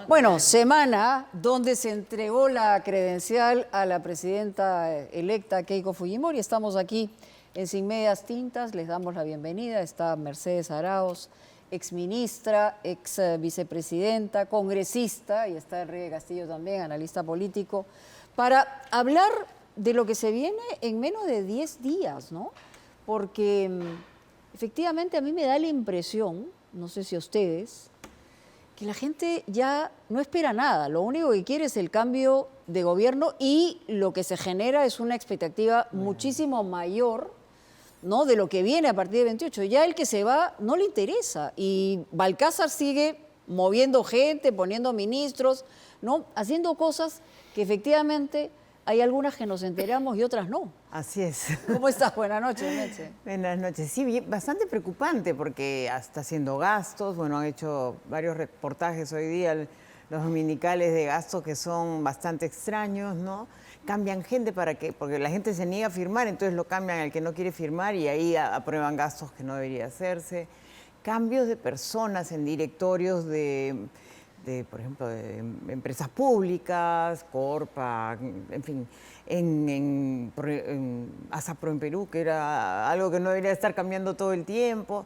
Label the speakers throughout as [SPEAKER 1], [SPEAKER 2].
[SPEAKER 1] Bueno, semana donde se entregó la credencial a la presidenta electa Keiko Fujimori. Estamos aquí en Sin Medias Tintas, les damos la bienvenida. Está Mercedes Arauz, exministra, ex vicepresidenta, congresista, y está Enrique Castillo también, analista político, para hablar de lo que se viene en menos de 10 días, ¿no? Porque efectivamente a mí me da la impresión, no sé si a ustedes, que la gente ya no espera nada, lo único que quiere es el cambio de gobierno y lo que se genera es una expectativa muchísimo mayor, ¿no?, de lo que viene a partir del 28. Ya el que se va no le interesa y Balcázar sigue moviendo gente, poniendo ministros, ¿no?, haciendo cosas que efectivamente hay algunas que nos enteramos y otras no.
[SPEAKER 2] Así es.
[SPEAKER 1] ¿Cómo estás? Buenas noches, Meche.
[SPEAKER 2] Buenas noches. Sí, bastante preocupante porque está haciendo gastos. Bueno, han hecho varios reportajes hoy día, los dominicales de gastos que son bastante extraños, ¿no? Cambian gente porque la gente se niega a firmar, entonces lo cambian al que no quiere firmar y ahí aprueban gastos que no debería hacerse. Cambios de personas en directorios por ejemplo, de empresas públicas, Corpa, en fin, en ASAPRO en Perú, que era algo que no debería estar cambiando todo el tiempo.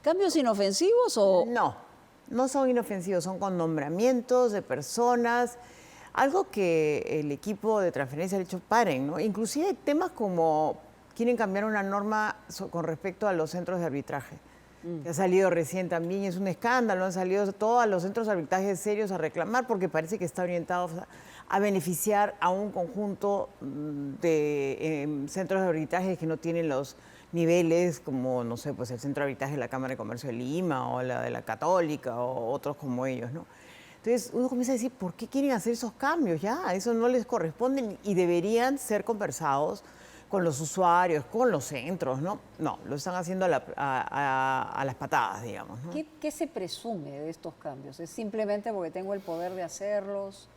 [SPEAKER 1] ¿Cambios inofensivos o...?
[SPEAKER 2] No, no son inofensivos, son con nombramientos de personas, algo que el equipo de transferencia ha dicho paren, ¿no? Inclusive temas como quieren cambiar una norma con respecto a los centros de arbitraje. Que ha salido recién también, es un escándalo, han salido todos los centros de arbitraje serios a reclamar porque parece que está orientado a beneficiar a un conjunto de centros de arbitraje que no tienen los niveles como, no sé, pues el centro de arbitraje de la Cámara de Comercio de Lima o la de la Católica o otros como ellos, ¿no? Entonces uno comienza a decir, ¿por qué quieren hacer esos cambios ya? Eso no les corresponde y deberían ser conversados con los usuarios, con los centros, ¿no? No, lo están haciendo a las patadas, digamos, ¿no?
[SPEAKER 1] ¿Qué se presume de estos cambios? ¿Es simplemente porque tengo el poder de hacerlos?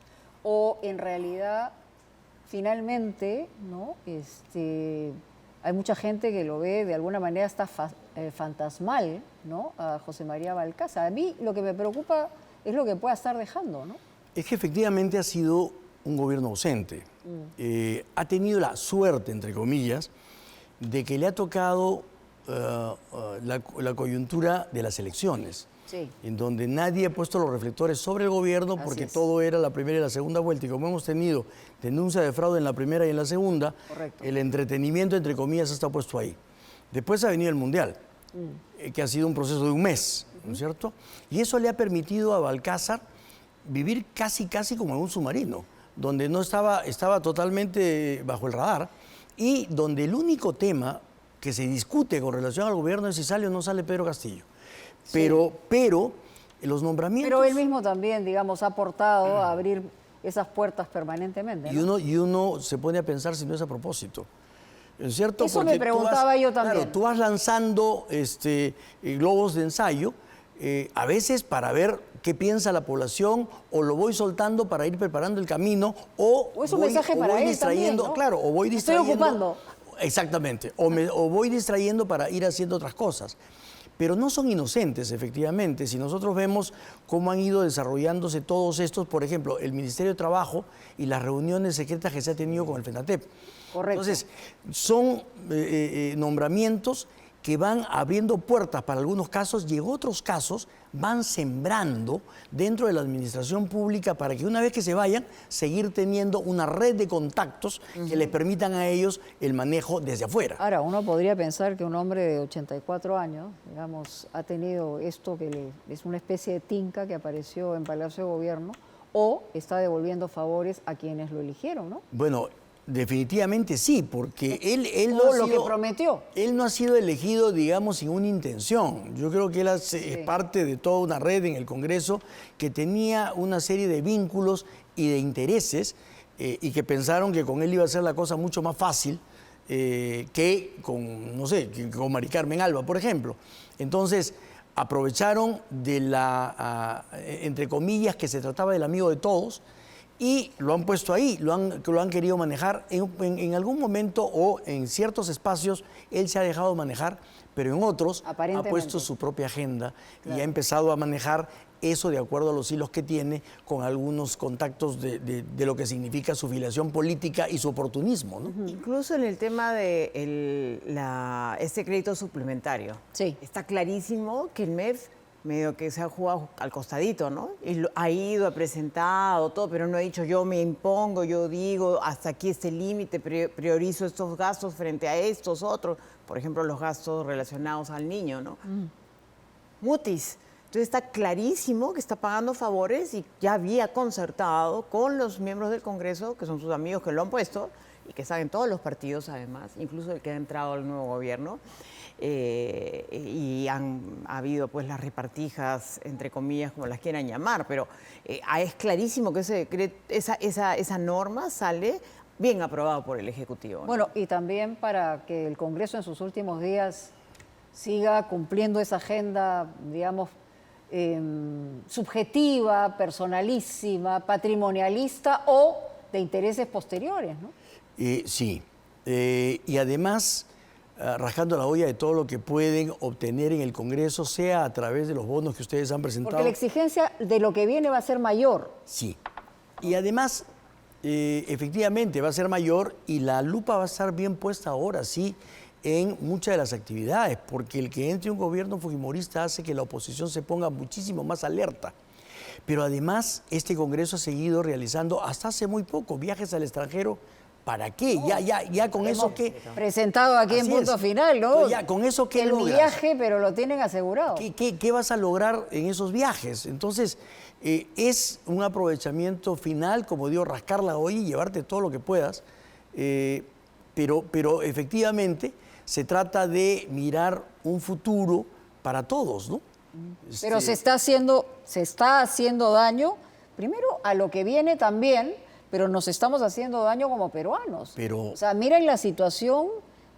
[SPEAKER 1] ¿O en realidad, finalmente, ¿no?, hay mucha gente que lo ve de alguna manera hasta fantasmal, ¿no?, a José María Balcázar? A mí lo que me preocupa es lo que pueda estar dejando, ¿no?
[SPEAKER 3] Es que efectivamente ha sido un gobierno ausente. Ha tenido la suerte, entre comillas, de que le ha tocado la coyuntura de las elecciones,
[SPEAKER 1] sí,
[SPEAKER 3] en donde nadie ha puesto los reflectores sobre el gobierno porque todo era la primera y la segunda vuelta. Y como hemos tenido denuncia de fraude en la primera y en la segunda,
[SPEAKER 1] correcto,
[SPEAKER 3] el entretenimiento, entre comillas, está puesto ahí. Después ha venido el Mundial, que ha sido un proceso de un mes, ¿no es cierto? Y eso le ha permitido a Balcázar vivir casi como en un submarino, donde no estaba totalmente bajo el radar y donde el único tema que se discute con relación al gobierno es si sale o no sale Pedro Castillo. Pero los nombramientos...
[SPEAKER 1] Pero él mismo también, digamos, ha aportado a abrir esas puertas permanentemente, ¿no?
[SPEAKER 3] Y uno se pone a pensar si no es a propósito. ¿Es cierto?
[SPEAKER 1] Eso
[SPEAKER 3] porque
[SPEAKER 1] me preguntaba yo también.
[SPEAKER 3] Claro, tú vas lanzando globos de ensayo, a veces para ver qué piensa la población, o lo voy soltando para ir preparando el camino, o
[SPEAKER 1] es un mensaje para él
[SPEAKER 3] distrayendo,
[SPEAKER 1] también, ¿no?
[SPEAKER 3] claro, o voy distrayendo.
[SPEAKER 1] Estoy ocupando.
[SPEAKER 3] Exactamente, o voy distrayendo para ir haciendo otras cosas. Pero no son inocentes, efectivamente. Si nosotros vemos cómo han ido desarrollándose todos estos, por ejemplo, el Ministerio de Trabajo y las reuniones secretas que se ha tenido con el FENATEP.
[SPEAKER 1] Correcto.
[SPEAKER 3] Entonces, son nombramientos que van abriendo puertas para algunos casos y en otros casos van sembrando dentro de la administración pública para que una vez que se vayan, seguir teniendo una red de contactos que les permitan a ellos el manejo desde afuera.
[SPEAKER 1] Ahora, uno podría pensar que un hombre de 84 años, digamos, ha tenido esto que es una especie de tinca que apareció en Palacio de Gobierno, o está devolviendo favores a quienes lo eligieron, ¿no?
[SPEAKER 3] Bueno, definitivamente sí, porque él no
[SPEAKER 1] o
[SPEAKER 3] ha
[SPEAKER 1] lo
[SPEAKER 3] sido,
[SPEAKER 1] que prometió.
[SPEAKER 3] Él no ha sido elegido, digamos, sin una intención. Yo creo que él es parte de toda una red en el Congreso que tenía una serie de vínculos y de intereses y que pensaron que con él iba a ser la cosa mucho más fácil que con, no sé, que con Mari Carmen Alba, por ejemplo. Entonces, aprovecharon de entre comillas, que se trataba del amigo de todos, y lo han puesto ahí, lo han querido manejar. En algún momento o en ciertos espacios él se ha dejado manejar, pero en otros ha puesto su propia agenda y ha empezado a manejar eso de acuerdo a los hilos que tiene con algunos contactos de lo que significa su filiación política y su oportunismo, ¿no?
[SPEAKER 2] Incluso en el tema de este crédito suplementario.
[SPEAKER 1] Sí.
[SPEAKER 2] Está clarísimo que el MEF medio que se ha jugado al costadito, ¿no? Y ha ido, ha presentado todo, pero no ha dicho yo me impongo, yo digo hasta aquí este límite, priorizo estos gastos frente a estos otros, por ejemplo, los gastos relacionados al niño, ¿no? Mutis. Entonces está clarísimo que está pagando favores y ya había concertado con los miembros del Congreso, que son sus amigos que lo han puesto y que están en todos los partidos además, incluso el que ha entrado al nuevo gobierno. Y ha habido pues las repartijas, entre comillas, como las quieran llamar, pero es clarísimo que esa norma sale bien aprobada por el Ejecutivo, ¿no?
[SPEAKER 1] Bueno, y también para que el Congreso en sus últimos días siga cumpliendo esa agenda, digamos, subjetiva, personalísima, patrimonialista o de intereses posteriores, ¿no?
[SPEAKER 3] Sí, y además rascando la olla de todo lo que pueden obtener en el Congreso, sea a través de los bonos que ustedes han presentado.
[SPEAKER 1] Porque la exigencia de lo que viene va a ser mayor.
[SPEAKER 3] Sí, y además, efectivamente, va a ser mayor y la lupa va a estar bien puesta ahora, sí, en muchas de las actividades, porque el que entre un gobierno fujimorista hace que la oposición se ponga muchísimo más alerta. Pero además, este Congreso ha seguido realizando, hasta hace muy poco, viajes al extranjero. ¿Para qué? Ya con eso que...
[SPEAKER 1] Presentado aquí en Punto Final, ¿no?
[SPEAKER 3] Entonces, ya, con eso que
[SPEAKER 1] el viaje, pero lo tienen asegurado.
[SPEAKER 3] ¿Qué vas a lograr en esos viajes? Entonces, es un aprovechamiento final, como digo, rascar la olla y llevarte todo lo que puedas, pero efectivamente se trata de mirar un futuro para todos, ¿no?
[SPEAKER 1] Pero se está haciendo daño, primero a lo que viene también, pero nos estamos haciendo daño como peruanos. O sea, miren la situación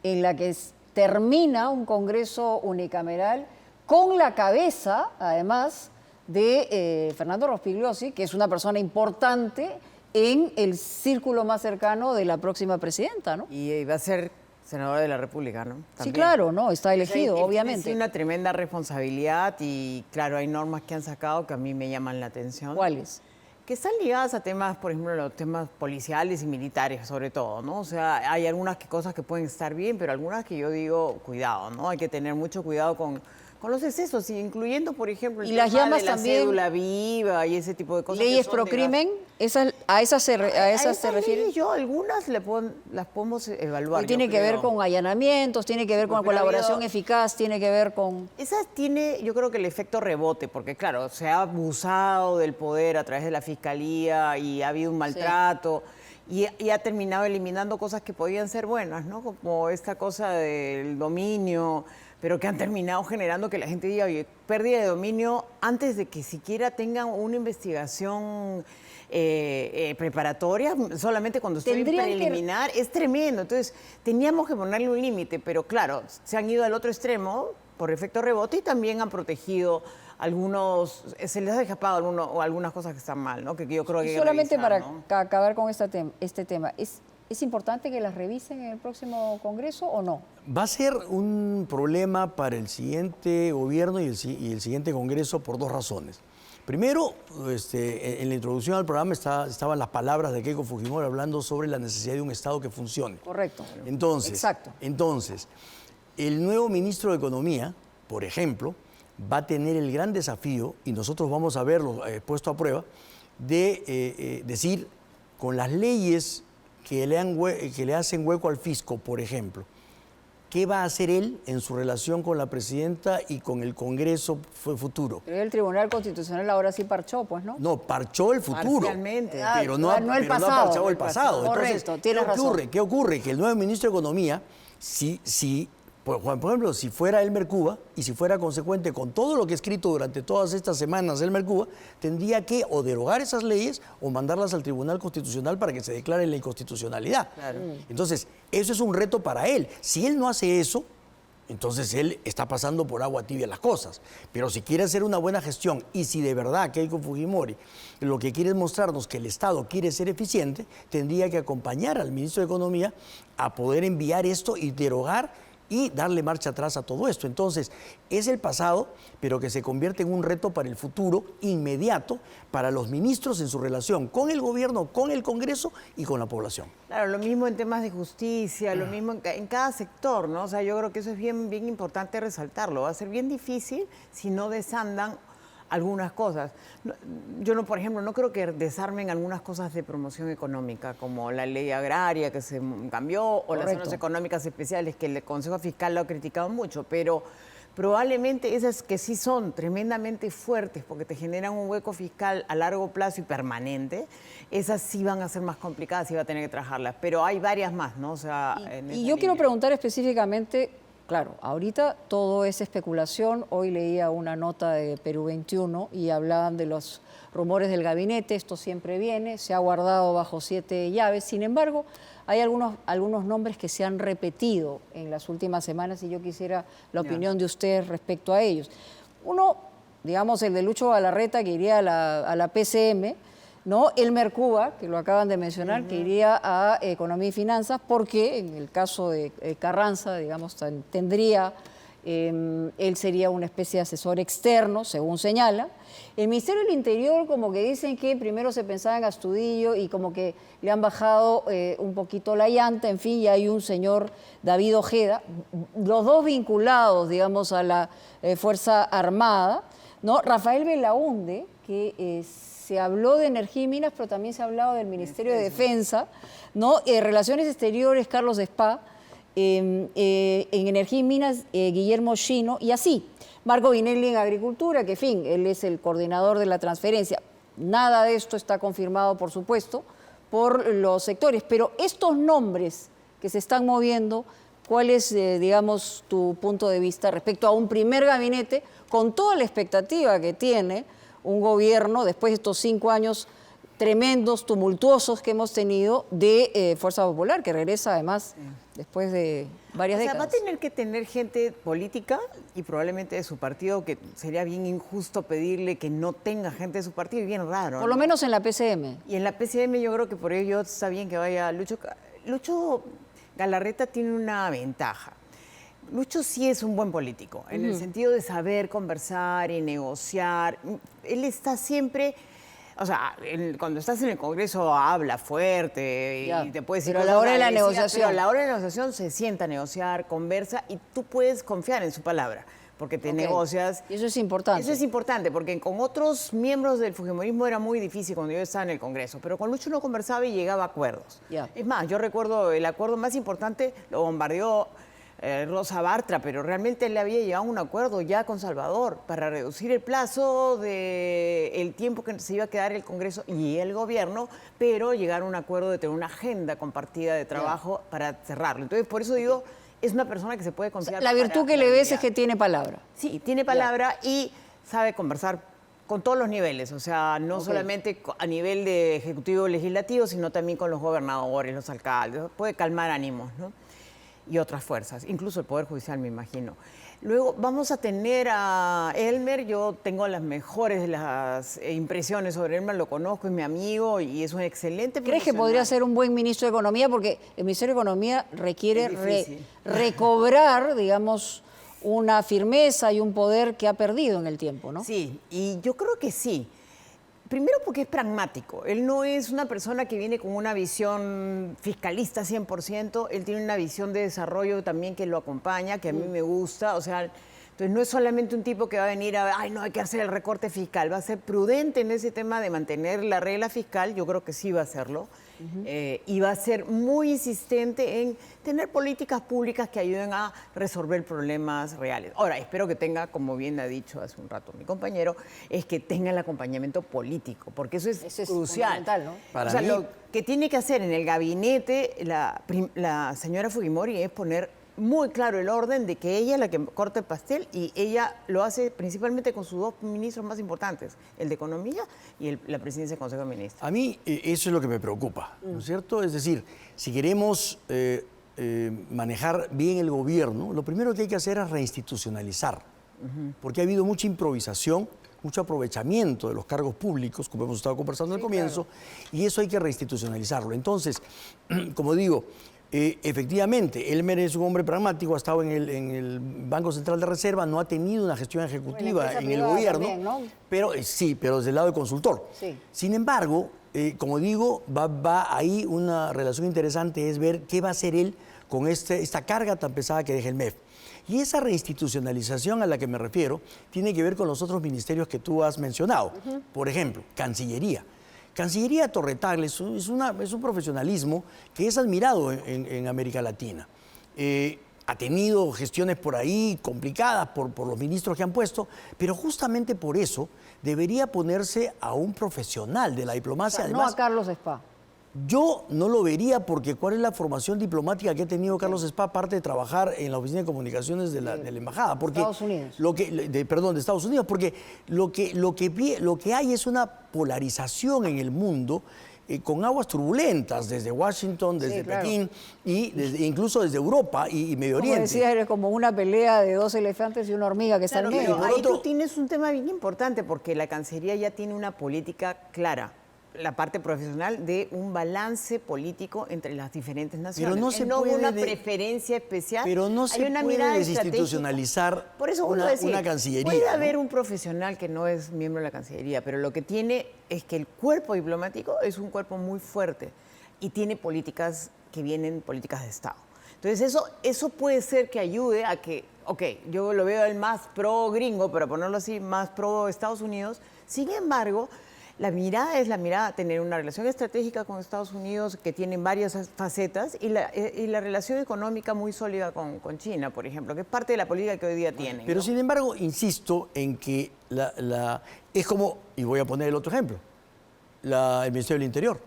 [SPEAKER 1] en la que termina un Congreso unicameral con la cabeza, además, de Fernando Rospigliosi, que es una persona importante en el círculo más cercano de la próxima presidenta, ¿no?
[SPEAKER 2] Y va a ser senador de la República, ¿no? También.
[SPEAKER 1] Sí, claro, ¿no? Está elegido, obviamente.
[SPEAKER 2] Tiene una tremenda responsabilidad y, claro, hay normas que han sacado que a mí me llaman la atención.
[SPEAKER 1] ¿Cuáles?
[SPEAKER 2] Que están ligadas a temas, por ejemplo, los temas policiales y militares, sobre todo, ¿no? O sea, hay algunas cosas que pueden estar bien, pero algunas que yo digo, cuidado, ¿no? Hay que tener mucho cuidado con los excesos, incluyendo, por ejemplo, el
[SPEAKER 1] y las
[SPEAKER 2] tema
[SPEAKER 1] llamas
[SPEAKER 2] de la
[SPEAKER 1] también,
[SPEAKER 2] cédula viva y ese tipo de cosas.
[SPEAKER 1] ¿Leyes pro crimen? ¿A esas se refiere?
[SPEAKER 2] Yo algunas las podemos evaluar.
[SPEAKER 1] Tiene que ver con allanamientos, tiene que ver con colaboración eficaz, tiene que ver con...
[SPEAKER 2] Esas tiene, yo creo que el efecto rebote, porque claro, se ha abusado del poder a través de la Fiscalía y ha habido un maltrato. Sí. Y ha terminado eliminando cosas que podían ser buenas, ¿no? Como esta cosa del dominio, pero que han terminado generando que la gente diga, oye, pérdida de dominio antes de que siquiera tengan una investigación preparatoria, solamente cuando estoy preliminar, es tremendo. Entonces, teníamos que ponerle un límite, pero claro, se han ido al otro extremo por efecto rebote y también han protegido algunos, se les ha escapado algunas cosas que están mal, ¿no? Que yo creo que
[SPEAKER 1] solamente
[SPEAKER 2] revisar,
[SPEAKER 1] para acabar con este tema, ¿es importante que las revisen en el próximo Congreso o no?
[SPEAKER 3] Va a ser un problema para el siguiente gobierno y el siguiente Congreso por dos razones. Primero, en la introducción al programa estaban las palabras de Keiko Fujimori hablando sobre la necesidad de un Estado que funcione.
[SPEAKER 1] Correcto.
[SPEAKER 3] Entonces, el nuevo ministro de Economía, por ejemplo, va a tener el gran desafío, y nosotros vamos a verlo puesto a prueba, de decir, con las leyes que le hacen hueco al fisco, por ejemplo, ¿qué va a hacer él en su relación con la presidenta y con el Congreso futuro?
[SPEAKER 1] Pero el Tribunal Constitucional ahora sí parchó, pues, ¿no?
[SPEAKER 3] No, parchó el futuro.
[SPEAKER 2] Parcialmente.
[SPEAKER 3] Pero no ha parchado el pasado.
[SPEAKER 1] Correcto,
[SPEAKER 3] Entonces,
[SPEAKER 1] tienes razón.
[SPEAKER 3] ¿qué ocurre? Que el nuevo ministro de Economía, por ejemplo, si fuera Elmer Cuba y si fuera consecuente con todo lo que ha escrito durante todas estas semanas Elmer Cuba, tendría que o derogar esas leyes o mandarlas al Tribunal Constitucional para que se declare la inconstitucionalidad.
[SPEAKER 2] Claro.
[SPEAKER 3] Entonces, eso es un reto para él. Si él no hace eso, entonces él está pasando por agua tibia las cosas. Pero si quiere hacer una buena gestión y si de verdad Keiko Fujimori lo que quiere es mostrarnos que el Estado quiere ser eficiente, tendría que acompañar al ministro de Economía a poder enviar esto y derogar y darle marcha atrás a todo esto. Entonces, es el pasado, pero que se convierte en un reto para el futuro inmediato para los ministros en su relación con el gobierno, con el Congreso y con la población.
[SPEAKER 2] Claro, lo mismo en temas de justicia, lo mismo en cada sector, ¿no? O sea, yo creo que eso es bien importante resaltarlo. Va a ser bien difícil si no desandan algunas cosas. Yo, no, por ejemplo, no creo que desarmen algunas cosas de promoción económica, como la ley agraria que se cambió o las zonas económicas especiales, que el Consejo Fiscal lo ha criticado mucho, pero probablemente esas que sí son tremendamente fuertes porque te generan un hueco fiscal a largo plazo y permanente, esas sí van a ser más complicadas y va a tener que trabajarlas. Pero hay varias más, ¿no? O sea,
[SPEAKER 1] y yo quiero preguntar específicamente. Claro, ahorita todo es especulación. Hoy leía una nota de Perú 21 y hablaban de los rumores del gabinete. Esto siempre viene, se ha guardado bajo 7 llaves. Sin embargo, hay algunos nombres que se han repetido en las últimas semanas y yo quisiera la opinión de ustedes respecto a ellos. Uno, digamos, el de Lucho Galarreta, que iría a la PCM, ¿no? Elmer Cuba, que lo acaban de mencionar, que iría a Economía y Finanzas, porque en el caso de Carranza, digamos, tendría, él sería una especie de asesor externo, según señala. El Ministerio del Interior, como que dicen que primero se pensaba en Astudillo y como que le han bajado un poquito la llanta, en fin, y hay un señor David Ojeda, los dos vinculados, digamos, a la Fuerza Armada, ¿no? Rafael Belaúnde, que se habló de Energía y Minas, pero también se ha hablado del Ministerio de Defensa, ¿no? Relaciones Exteriores, Carlos Spa, en Energía y Minas, Guillermo Chino, y así. Marco Vinelli en Agricultura, que en fin, él es el coordinador de la transferencia. Nada de esto está confirmado, por supuesto, por los sectores, pero estos nombres que se están moviendo, ¿cuál es, digamos, tu punto de vista respecto a un primer gabinete con toda la expectativa que tiene un gobierno después de estos 5 años tremendos, tumultuosos que hemos tenido de Fuerza Popular, que regresa además después de varias décadas?
[SPEAKER 2] Va a tener que tener gente política y probablemente de su partido, que sería bien injusto pedirle que no tenga gente de su partido, y bien raro.
[SPEAKER 1] Por lo menos en la PCM.
[SPEAKER 2] Y en la PCM yo creo que por ello está bien que vaya Lucho. Lucho Galarreta tiene una ventaja. Lucho sí es un buen político, en el sentido de saber conversar y negociar. Él está siempre, o sea, cuando estás en el Congreso habla fuerte y te puede decir...
[SPEAKER 1] Pero a la hora de la negociación.
[SPEAKER 2] Pero a la hora de la negociación se sienta a negociar, conversa y tú puedes confiar en su palabra, porque te negocias.
[SPEAKER 1] Y eso es importante.
[SPEAKER 2] Eso es importante, porque con otros miembros del fujimorismo era muy difícil cuando yo estaba en el Congreso, pero con Lucho no conversaba y llegaba a acuerdos. Es más, yo recuerdo el acuerdo más importante, lo bombardeó Rosa Bartra, pero realmente él le había llegado a un acuerdo ya con Salvador para reducir el plazo del tiempo que se iba a quedar el Congreso y el gobierno, pero llegar a un acuerdo de tener una agenda compartida de trabajo para cerrarlo. Entonces, por eso digo, es una persona que se puede confiar.
[SPEAKER 1] O sea, la virtud que le ves es que tiene palabra.
[SPEAKER 2] Sí, tiene palabra y sabe conversar con todos los niveles, o sea, no solamente a nivel de ejecutivo legislativo, sino también con los gobernadores, los alcaldes, puede calmar ánimos, ¿no? Y otras fuerzas, incluso el Poder Judicial, me imagino. Luego vamos a tener a Elmer. Yo tengo las mejores de las impresiones sobre Elmer, lo conozco, es mi amigo y es un excelente
[SPEAKER 1] profesional. ¿Crees que podría ser un buen ministro de Economía? Porque el Ministerio de Economía requiere recobrar, digamos, una firmeza y un poder que ha perdido en el tiempo, ¿no?
[SPEAKER 2] Sí, y yo creo que sí. Primero porque es pragmático. Él no es una persona que viene con una visión fiscalista 100%. Él tiene una visión de desarrollo también que lo acompaña, que a mí me gusta. O sea, entonces no es solamente un tipo que va a venir a, ay, no, hay que hacer el recorte fiscal. Va a ser prudente en ese tema de mantener la regla fiscal. Yo creo que sí va a hacerlo. Y va a ser muy insistente en tener políticas públicas que ayuden a resolver problemas reales. Ahora, espero que tenga, como bien ha dicho hace un rato mi compañero, es que tenga el acompañamiento político, porque eso es crucial.
[SPEAKER 1] ¿No?
[SPEAKER 2] O sea, lo que tiene que hacer en el gabinete la señora Fujimori es poner muy claro el orden de que ella es la que corta el pastel y ella lo hace principalmente con sus dos ministros más importantes, el de Economía y la presidencia del Consejo de Ministros.
[SPEAKER 3] A mí eso es lo que me preocupa, ¿no es cierto? Es decir, si queremos manejar bien el gobierno, lo primero que hay que hacer es reinstitucionalizar, porque ha habido mucha improvisación, mucho aprovechamiento de los cargos públicos, como hemos estado conversando al comienzo, y eso hay que reinstitucionalizarlo. Entonces, como digo, Efectivamente, Elmer es un hombre pragmático, ha estado en el Banco Central de Reserva, no ha tenido una gestión ejecutiva en el gobierno,
[SPEAKER 1] también, ¿no?
[SPEAKER 3] pero sí, pero desde el lado de consultor.
[SPEAKER 1] Sí.
[SPEAKER 3] Sin embargo, como digo, va ahí una relación interesante, es ver qué va a hacer él con esta carga tan pesada que deja el MEF. Y esa reinstitucionalización a la que me refiero tiene que ver con los otros ministerios que tú has mencionado. Por ejemplo, Cancillería. Cancillería Torre-Tagle es un profesionalismo que es admirado en América Latina. Ha tenido gestiones por ahí complicadas por los ministros que han puesto, pero justamente por eso debería ponerse a un profesional de la diplomacia.
[SPEAKER 1] O sea,
[SPEAKER 3] Además,
[SPEAKER 1] no a Carlos Spa.
[SPEAKER 3] yo no lo vería porque ¿cuál es la formación diplomática que ha tenido Carlos Spa aparte de trabajar en la Oficina de Comunicaciones de la Embajada? Porque
[SPEAKER 1] Estados Unidos.
[SPEAKER 3] de Estados Unidos, porque lo que hay es una polarización en el mundo con aguas turbulentas desde Washington, desde
[SPEAKER 1] claro.
[SPEAKER 3] Pekín y incluso desde Europa y Medio
[SPEAKER 1] Como
[SPEAKER 3] Oriente.
[SPEAKER 1] decías, eres como una pelea de dos elefantes y una hormiga que está
[SPEAKER 2] Claro,
[SPEAKER 1] en medio.
[SPEAKER 2] pero
[SPEAKER 3] por
[SPEAKER 2] ahí
[SPEAKER 3] otro-
[SPEAKER 2] tú tienes un tema bien importante porque la Cancillería ya tiene una política clara, la parte profesional de un balance político entre las diferentes naciones.
[SPEAKER 3] Pero no se
[SPEAKER 2] no
[SPEAKER 3] puede
[SPEAKER 2] una
[SPEAKER 3] de-
[SPEAKER 2] preferencia especial.
[SPEAKER 3] Pero no
[SPEAKER 2] hay
[SPEAKER 3] se
[SPEAKER 2] una
[SPEAKER 3] puede
[SPEAKER 2] mirada
[SPEAKER 3] desinstitucionalizar
[SPEAKER 2] estratégica. Por eso
[SPEAKER 3] una cancillería,
[SPEAKER 2] puede
[SPEAKER 3] ¿no?
[SPEAKER 2] haber un profesional que no es miembro de la Cancillería, pero lo que tiene es que el cuerpo diplomático es un cuerpo muy fuerte y tiene políticas que vienen, políticas de Estado. Entonces eso puede ser que ayude a que, ok, yo lo veo el más pro gringo, para ponerlo así, más pro Estados Unidos. Sin embargo, la mirada es la mirada, tener una relación estratégica con Estados Unidos que tiene varias facetas y la relación económica muy sólida con China, por ejemplo, que es parte de la política que hoy día tienen.
[SPEAKER 3] Pero
[SPEAKER 2] ¿no?
[SPEAKER 3] sin embargo, insisto en que es como, y voy a poner el otro ejemplo, el Ministerio del Interior.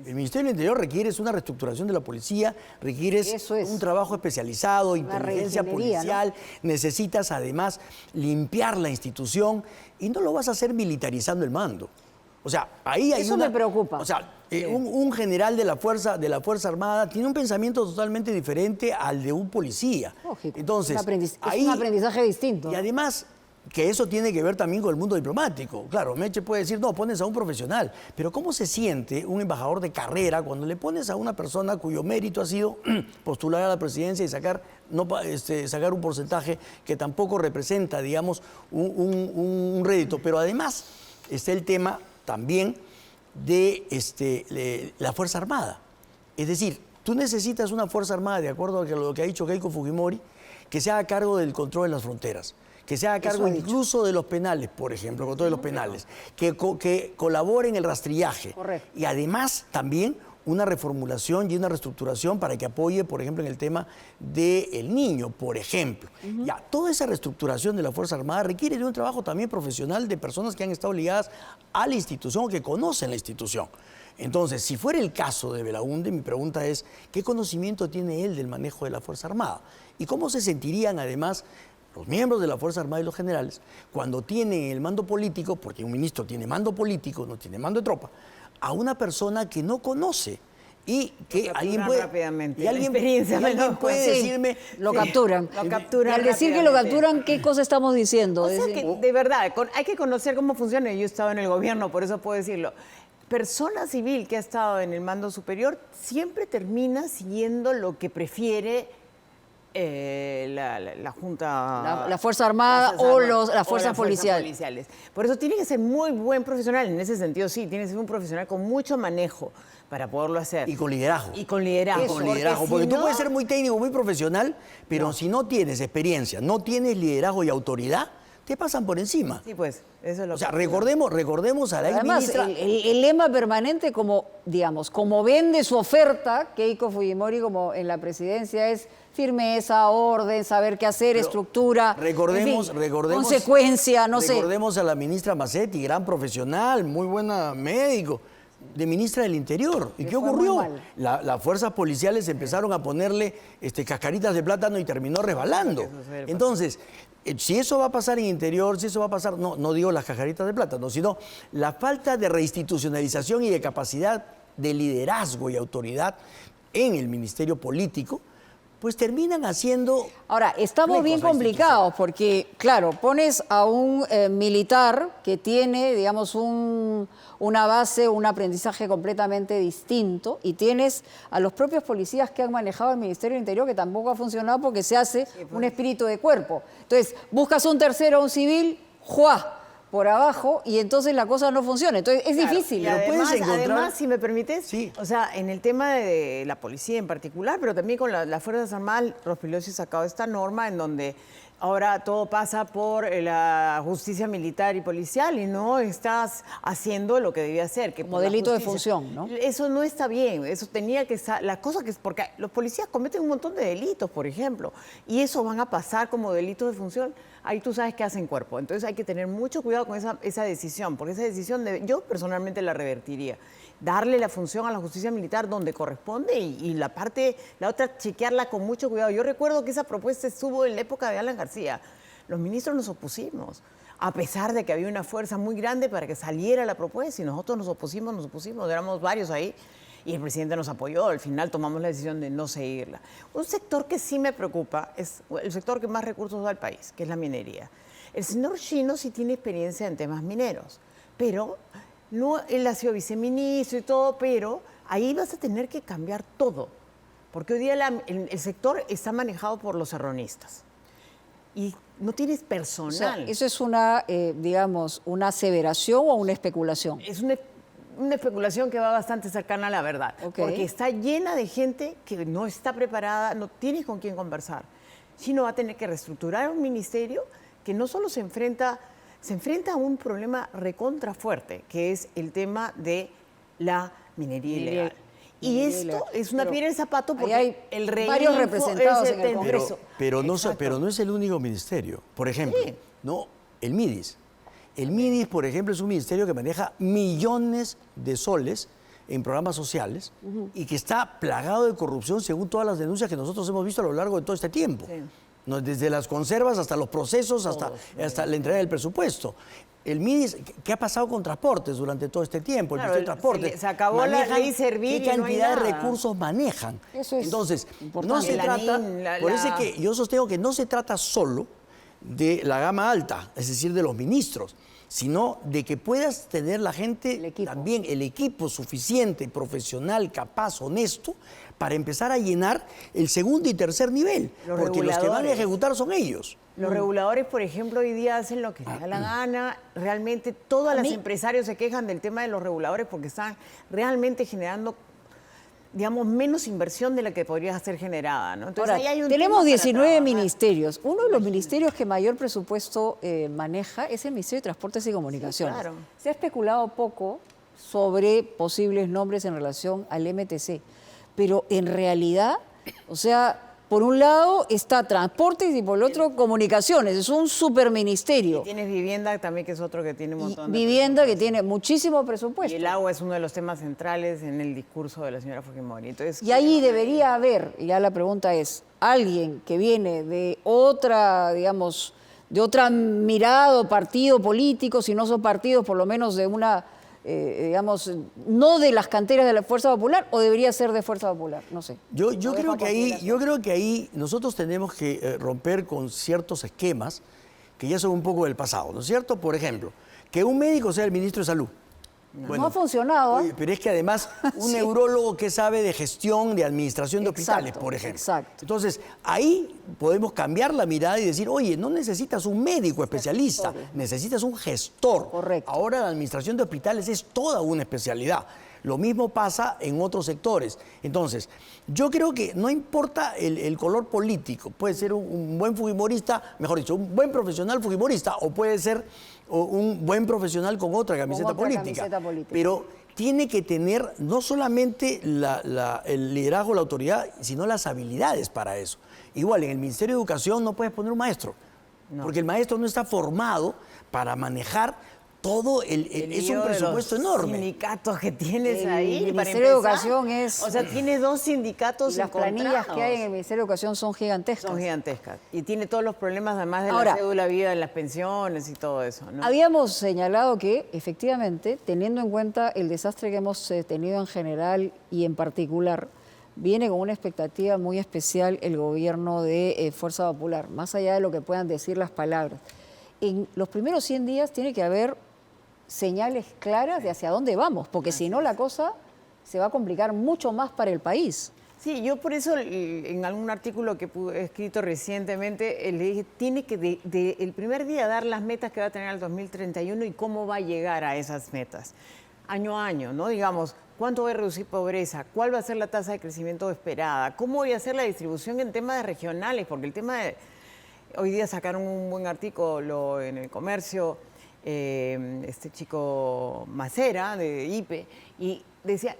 [SPEAKER 3] El Ministerio del Interior requiere una reestructuración de la policía, requiere
[SPEAKER 1] Eso es.
[SPEAKER 3] un trabajo especializado, inteligencia
[SPEAKER 1] reingeniería,
[SPEAKER 3] policial, necesitas además limpiar la institución y no lo vas a hacer militarizando el mando. O sea, ahí hay
[SPEAKER 1] Eso me preocupa.
[SPEAKER 3] O sea, un general de la Fuerza Armada tiene un pensamiento totalmente diferente al de un policía.
[SPEAKER 1] Lógico.
[SPEAKER 3] Entonces,
[SPEAKER 1] Es un aprendizaje distinto.
[SPEAKER 3] Y además, que eso tiene que ver también con el mundo diplomático. Claro, Meche puede decir, no, pones a un profesional, pero ¿cómo se siente un embajador de carrera cuando le pones a una persona cuyo mérito ha sido postular a la presidencia y sacar un porcentaje que tampoco representa, digamos, un rédito? Pero además está el tema también de la Fuerza Armada. Es decir, tú necesitas una Fuerza Armada, de acuerdo a lo que ha dicho Keiko Fujimori, que se haga cargo del control de las fronteras, que se haga cargo incluso de los penales, por ejemplo, control de los penales, que colabore en el rastrillaje.
[SPEAKER 1] Correcto.
[SPEAKER 3] Y además también una reformulación y una reestructuración para que apoye, por ejemplo, en el tema del niño, por ejemplo. Ya, toda esa reestructuración de la Fuerza Armada requiere de un trabajo también profesional de personas que han estado ligadas a la institución o que conocen la institución. Entonces, si fuera el caso de Belaúnde, mi pregunta es, ¿qué conocimiento tiene él del manejo de la Fuerza Armada? ¿Y cómo se sentirían, además, los miembros de la Fuerza Armada y los generales cuando tienen el mando político, porque un ministro tiene mando político, no tiene mando de tropa, a una persona que no conoce y que alguien puede
[SPEAKER 2] rápidamente.
[SPEAKER 3] y alguien puede
[SPEAKER 1] Sí,
[SPEAKER 3] decirme
[SPEAKER 1] lo capturan.
[SPEAKER 2] Lo capturan
[SPEAKER 1] Y al decir que lo
[SPEAKER 2] rápidamente.
[SPEAKER 1] capturan, ¿qué cosa estamos diciendo?
[SPEAKER 2] O sea
[SPEAKER 1] Decir-
[SPEAKER 2] que, de verdad, hay que conocer cómo funciona. Yo he estado en el gobierno, por eso puedo decirlo. Persona civil que ha estado en el mando superior siempre termina siguiendo lo que prefiere la Junta...
[SPEAKER 1] La Fuerza Armada o las fuerzas policiales.
[SPEAKER 2] policiales. Por eso tiene que ser muy buen profesional. En ese sentido, sí, tiene que ser un profesional con mucho manejo para poderlo hacer.
[SPEAKER 3] y con liderazgo.
[SPEAKER 2] Y con liderazgo.
[SPEAKER 3] Con liderazgo, porque
[SPEAKER 2] si
[SPEAKER 3] tú
[SPEAKER 2] no-
[SPEAKER 3] puedes ser muy técnico, muy profesional, pero si no tienes experiencia, no tienes liderazgo y autoridad, te pasan por encima.
[SPEAKER 2] Sí, pues, eso es lo
[SPEAKER 3] O sea,
[SPEAKER 2] que...
[SPEAKER 3] recordemos a la ex
[SPEAKER 1] Además,
[SPEAKER 3] ministra.
[SPEAKER 1] el lema permanente, como, digamos, como vende su oferta, Keiko Fujimori como en la presidencia, es firmeza, orden, saber qué hacer,
[SPEAKER 3] Pero
[SPEAKER 1] estructura,
[SPEAKER 3] recordemos,
[SPEAKER 1] en fin, consecuencia, no sé.
[SPEAKER 3] Recordemos a la ministra Macetti, gran profesional, muy buena médico, de ministra del Interior. ¿Y
[SPEAKER 1] Le
[SPEAKER 3] qué
[SPEAKER 1] fue muy
[SPEAKER 3] ocurrió?
[SPEAKER 1] mal.
[SPEAKER 3] Las fuerzas policiales empezaron a ponerle cascaritas de plátano y terminó resbalando. Entonces, si eso va a pasar en Interior, si eso va a pasar, no digo las cascaritas de plátano, sino la falta de reinstitucionalización y de capacidad de liderazgo y autoridad en el ministerio político, pues terminan haciendo...
[SPEAKER 1] Ahora, estamos bien
[SPEAKER 3] huecos a la
[SPEAKER 1] complicados porque, claro, pones a un militar que tiene, digamos, una base, un aprendizaje completamente distinto, y tienes a los propios policías que han manejado el Ministerio del Interior, que tampoco ha funcionado porque se hace un espíritu de cuerpo. Entonces, buscas un tercero, un civil, ¡juá!, por abajo, y entonces la cosa no funciona. Entonces, es difícil.
[SPEAKER 2] Y
[SPEAKER 3] Pero puedes
[SPEAKER 2] además, si me permites,
[SPEAKER 3] Sí.
[SPEAKER 2] o sea, en el tema de la policía en particular, pero también con las Fuerzas Armadas, Rospigliosi ha sacado esta norma en donde ahora todo pasa por la justicia militar y policial y no estás haciendo lo que debía hacer. Que
[SPEAKER 1] Como
[SPEAKER 2] por la
[SPEAKER 1] delito de
[SPEAKER 2] justicia.
[SPEAKER 1] función, ¿no?
[SPEAKER 2] Eso no está bien, eso tenía que estar, la cosa que es, porque los policías cometen un montón de delitos, por ejemplo, y eso van a pasar como delitos de función. Ahí tú sabes que hacen cuerpo. Entonces hay que tener mucho cuidado con esa decisión, porque esa decisión yo personalmente la revertiría. Darle la función a la justicia militar donde corresponde y la otra chequearla con mucho cuidado. Yo recuerdo que esa propuesta estuvo en la época de Alan García. Los ministros nos opusimos, a pesar de que había una fuerza muy grande para que saliera la propuesta, y nosotros nos opusimos, éramos varios ahí. Y el presidente nos apoyó, al final tomamos la decisión de no seguirla. Un sector que sí me preocupa es el sector que más recursos da al país, que es la minería. El señor Chino sí tiene experiencia en temas mineros, pero no, él ha sido viceministro y todo, pero ahí vas a tener que cambiar todo, porque hoy día el sector está manejado por los serronistas y no tienes personal.
[SPEAKER 1] O sea, ¿eso es una, digamos, una aseveración o una especulación?
[SPEAKER 2] Es una especulación que va bastante cercana a la verdad, porque está llena de gente que no está preparada, no tienes con quién conversar. Chino va a tener que reestructurar un ministerio que no solo se enfrenta a un problema recontra fuerte, que es el tema de la minería ilegal. Y esto es una piedra en el zapato porque
[SPEAKER 1] hay
[SPEAKER 2] el rey
[SPEAKER 1] varios representados en el Congreso.
[SPEAKER 3] Pero no es el único ministerio. Por ejemplo,
[SPEAKER 2] Sí.
[SPEAKER 3] no, el MIDIS. El MIDIS, por ejemplo, es un ministerio que maneja millones de soles en programas sociales y que está plagado de corrupción según todas las denuncias que nosotros hemos visto a lo largo de todo este tiempo.
[SPEAKER 2] Sí.
[SPEAKER 3] No, desde las conservas hasta los procesos, hasta la entrega del presupuesto. El MIDIS, ¿qué ha pasado con transportes durante todo este tiempo?
[SPEAKER 2] Claro,
[SPEAKER 3] el Ministerio de Transportes.
[SPEAKER 2] se acabó la ley Servir
[SPEAKER 3] ¿Qué
[SPEAKER 2] y no hay
[SPEAKER 3] cantidad de
[SPEAKER 2] nada?
[SPEAKER 3] recursos manejan?
[SPEAKER 1] Eso es
[SPEAKER 3] Entonces, no
[SPEAKER 1] importante.
[SPEAKER 3] se
[SPEAKER 2] La
[SPEAKER 3] trata,
[SPEAKER 2] NIN,
[SPEAKER 3] por eso es que yo sostengo que no se trata solo de la gama alta, es decir, de los ministros, sino de que puedas tener la gente, también el equipo suficiente, profesional, capaz, honesto, para empezar a llenar el segundo y tercer nivel, porque los que van a ejecutar son ellos.
[SPEAKER 2] Los reguladores, por ejemplo, hoy día hacen lo que les da la gana. Realmente todos los empresarios se quejan del tema de los reguladores porque están realmente generando, digamos, menos inversión de la que podría ser generada, ¿no? Entonces,
[SPEAKER 1] Ahora,
[SPEAKER 2] ahí hay un
[SPEAKER 1] tenemos
[SPEAKER 2] tema para
[SPEAKER 1] 19
[SPEAKER 2] trabajar.
[SPEAKER 1] ministerios. Uno de los ministerios que mayor presupuesto maneja es el Ministerio de Transportes y Comunicaciones.
[SPEAKER 2] Sí, claro.
[SPEAKER 1] Se ha especulado poco sobre posibles nombres en relación al MTC, pero en realidad, o sea, por un lado está Transportes y por el otro Comunicaciones. Es un superministerio.
[SPEAKER 2] Y tienes vivienda también, que es otro que tiene un montón de
[SPEAKER 1] Vivienda que
[SPEAKER 2] presupuesto.
[SPEAKER 1] tiene muchísimo
[SPEAKER 2] Y
[SPEAKER 1] presupuesto.
[SPEAKER 2] el agua es uno de los temas centrales en el discurso de la señora Fujimori. Entonces,
[SPEAKER 1] Y ahí debería haber, y ya la pregunta es, alguien que viene de otra, digamos, de otra mirada o partido político, si no son partidos, por lo menos de una, digamos, no de las canteras de la Fuerza Popular, o debería ser de Fuerza Popular, no sé.
[SPEAKER 3] Yo
[SPEAKER 1] Lo
[SPEAKER 3] creo
[SPEAKER 1] dejo a
[SPEAKER 3] yo creo que ahí nosotros tenemos que romper con ciertos esquemas que ya son un poco del pasado, ¿no es cierto? Por ejemplo, que un médico sea el ministro de Salud.
[SPEAKER 1] No ha funcionado. ¿Ah?
[SPEAKER 3] Oye, pero es que además un neurólogo que sabe de gestión, de administración de hospitales,
[SPEAKER 1] Exacto,
[SPEAKER 3] por ejemplo.
[SPEAKER 1] exacto.
[SPEAKER 3] Entonces, ahí podemos cambiar la mirada y decir, oye, no necesitas un médico especialista, necesitas un gestor.
[SPEAKER 1] Correcto.
[SPEAKER 3] Ahora la administración de hospitales es toda una especialidad. Lo mismo pasa en otros sectores. Entonces, yo creo que no importa el color político, puede ser un buen fujimorista, mejor dicho, un buen profesional fujimorista, o puede ser un buen profesional con otra camiseta política. Pero tiene que tener no solamente el liderazgo, la autoridad, sino las habilidades para eso. Igual, en el Ministerio de Educación no puedes poner un maestro, porque el maestro no está formado para manejar todo es un presupuesto enorme.
[SPEAKER 2] Sindicatos que tienes ahí.
[SPEAKER 1] El
[SPEAKER 2] para
[SPEAKER 1] Ministerio de
[SPEAKER 2] empezar.
[SPEAKER 1] Educación es...
[SPEAKER 2] O sea, tienes dos sindicatos
[SPEAKER 1] Y las planillas
[SPEAKER 2] encontrados.
[SPEAKER 1] que hay en el Ministerio de Educación son gigantescas.
[SPEAKER 2] Son gigantescas. Y tiene todos los problemas, además de
[SPEAKER 1] Ahora,
[SPEAKER 2] la cédula vida, de las pensiones y todo eso, ¿no?
[SPEAKER 1] Habíamos señalado que, efectivamente, teniendo en cuenta el desastre que hemos tenido en general y en particular viene con una expectativa muy especial el gobierno de Fuerza Popular, más allá de lo que puedan decir las palabras. En los primeros 100 días tiene que haber señales claras de hacia dónde vamos, porque si no la cosa se va a complicar mucho más para el país.
[SPEAKER 2] Sí, yo por eso en algún artículo que he escrito recientemente le dije, tiene que el primer día dar las metas que va a tener al 2031 y cómo va a llegar a esas metas, año a año, ¿no? Digamos, ¿cuánto voy a reducir pobreza? ¿Cuál va a ser la tasa de crecimiento esperada? ¿Cómo voy a hacer la distribución en temas regionales? Porque el tema de... Hoy día sacaron un buen artículo en El Comercio, este chico Macera, de IPE, y decía...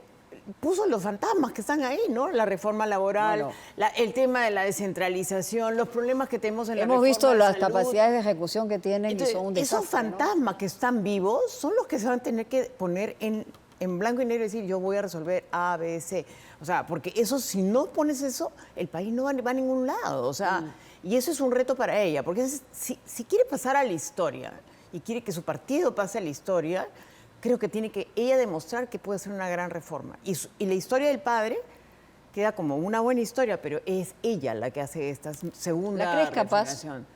[SPEAKER 2] puso los fantasmas que están ahí, ¿no? La reforma laboral,
[SPEAKER 1] bueno,
[SPEAKER 2] el tema de la descentralización, los problemas que tenemos en la reforma
[SPEAKER 1] hemos visto
[SPEAKER 2] de
[SPEAKER 1] las
[SPEAKER 2] salud.
[SPEAKER 1] capacidades de ejecución que tienen.
[SPEAKER 2] Entonces,
[SPEAKER 1] y son un desastre,
[SPEAKER 2] esos fantasmas, ¿no?, que están vivos son los que se van a tener que poner en blanco y negro y decir, yo voy a resolver A, B, C. O sea, porque eso, si no pones eso, el país no va a ningún lado. O sea, y eso es un reto para ella, porque si quiere pasar a la historia y quiere que su partido pase a la historia, creo que tiene que ella demostrar que puede ser una gran reforma. Y la historia del padre queda como una buena historia, pero es ella la que hace esta segunda
[SPEAKER 1] ¿La crees capaz?
[SPEAKER 2] refundación.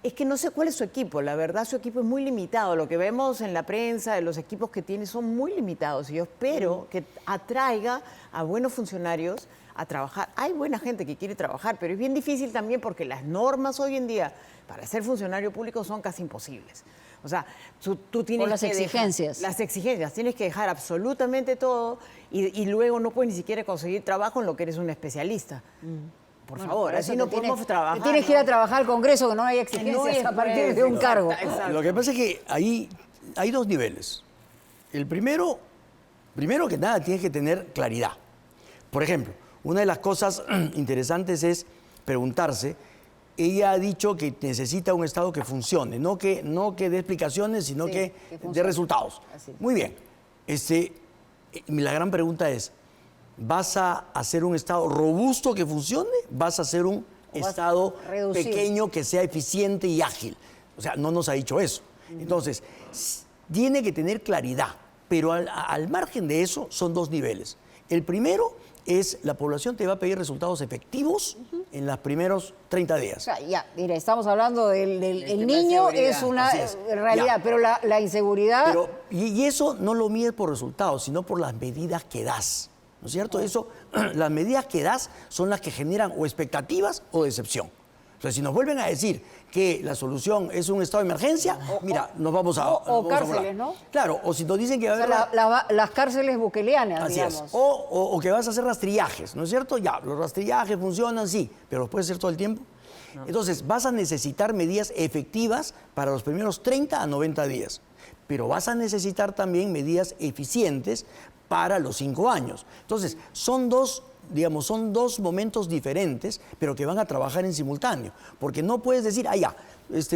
[SPEAKER 2] Es que no sé cuál es su equipo. La verdad, su equipo es muy limitado. Lo que vemos en la prensa de los equipos que tiene son muy limitados. Y yo espero que atraiga a buenos funcionarios a trabajar. Hay buena gente que quiere trabajar, pero es bien difícil también porque las normas hoy en día para ser funcionario público son casi imposibles. O sea, tú tienes
[SPEAKER 1] por las
[SPEAKER 2] que
[SPEAKER 1] exigencias.
[SPEAKER 2] las exigencias, tienes que dejar absolutamente todo y luego no puedes ni siquiera conseguir trabajo en lo que eres un especialista. Por favor,
[SPEAKER 1] para
[SPEAKER 2] así
[SPEAKER 1] eso
[SPEAKER 2] no
[SPEAKER 1] te tienes-
[SPEAKER 2] podemos trabajar.
[SPEAKER 1] te tienes que ir a trabajar al Congreso, que no hay
[SPEAKER 2] Que
[SPEAKER 1] exigencias
[SPEAKER 2] no es
[SPEAKER 1] a partir
[SPEAKER 2] pues,
[SPEAKER 1] de un
[SPEAKER 2] exacto,
[SPEAKER 1] cargo.
[SPEAKER 2] exacto.
[SPEAKER 3] Lo que pasa es que ahí hay dos niveles. El primero que nada, tienes que tener claridad. Por ejemplo, una de las cosas interesantes es preguntarse, ella ha dicho que necesita un Estado que funcione, no que dé explicaciones, sino
[SPEAKER 1] Sí,
[SPEAKER 3] que
[SPEAKER 1] que
[SPEAKER 3] dé
[SPEAKER 1] funcione.
[SPEAKER 3] resultados.
[SPEAKER 1] Así es.
[SPEAKER 3] Muy bien. La gran pregunta es, ¿vas a hacer un Estado robusto que funcione? ¿Vas a hacer un
[SPEAKER 1] ¿O vas a
[SPEAKER 3] Estado
[SPEAKER 1] reducir?
[SPEAKER 3] pequeño que sea eficiente y ágil? O sea, no nos ha dicho eso. Entonces, tiene que tener claridad, pero al margen de eso son dos niveles. El primero es la población te va a pedir resultados efectivos en los primeros 30
[SPEAKER 1] O
[SPEAKER 3] días.
[SPEAKER 1] sea, ya, mira, estamos hablando del
[SPEAKER 2] tema
[SPEAKER 1] el
[SPEAKER 2] de
[SPEAKER 1] niño,
[SPEAKER 2] seguridad.
[SPEAKER 1] es una
[SPEAKER 3] Así es.
[SPEAKER 1] realidad,
[SPEAKER 3] Ya.
[SPEAKER 1] pero la inseguridad...
[SPEAKER 3] Pero, y eso no lo mides por resultados, sino por las medidas que das. ¿No es cierto? Eso, las medidas que das son las que generan o expectativas o decepción. O sea, si nos vuelven a decir que la solución es un estado de emergencia, mira, nos vamos a...
[SPEAKER 1] o
[SPEAKER 3] nos vamos a
[SPEAKER 1] cárceles,
[SPEAKER 3] volar.
[SPEAKER 1] ¿no?
[SPEAKER 3] Claro, o si nos dicen que va a
[SPEAKER 1] o sea,
[SPEAKER 3] haber...
[SPEAKER 1] las cárceles bukeleanas,
[SPEAKER 3] Así
[SPEAKER 1] digamos.
[SPEAKER 3] es. O que vas a hacer rastrillajes, ¿no es cierto? Ya, los rastrillajes funcionan, sí, pero ¿los puedes hacer todo el tiempo? No. Entonces, vas a necesitar medidas efectivas para los primeros 30 a 90 días, pero vas a necesitar también medidas eficientes para los 5 años. Entonces, son dos momentos diferentes, pero que van a trabajar en simultáneo, porque no puedes decir,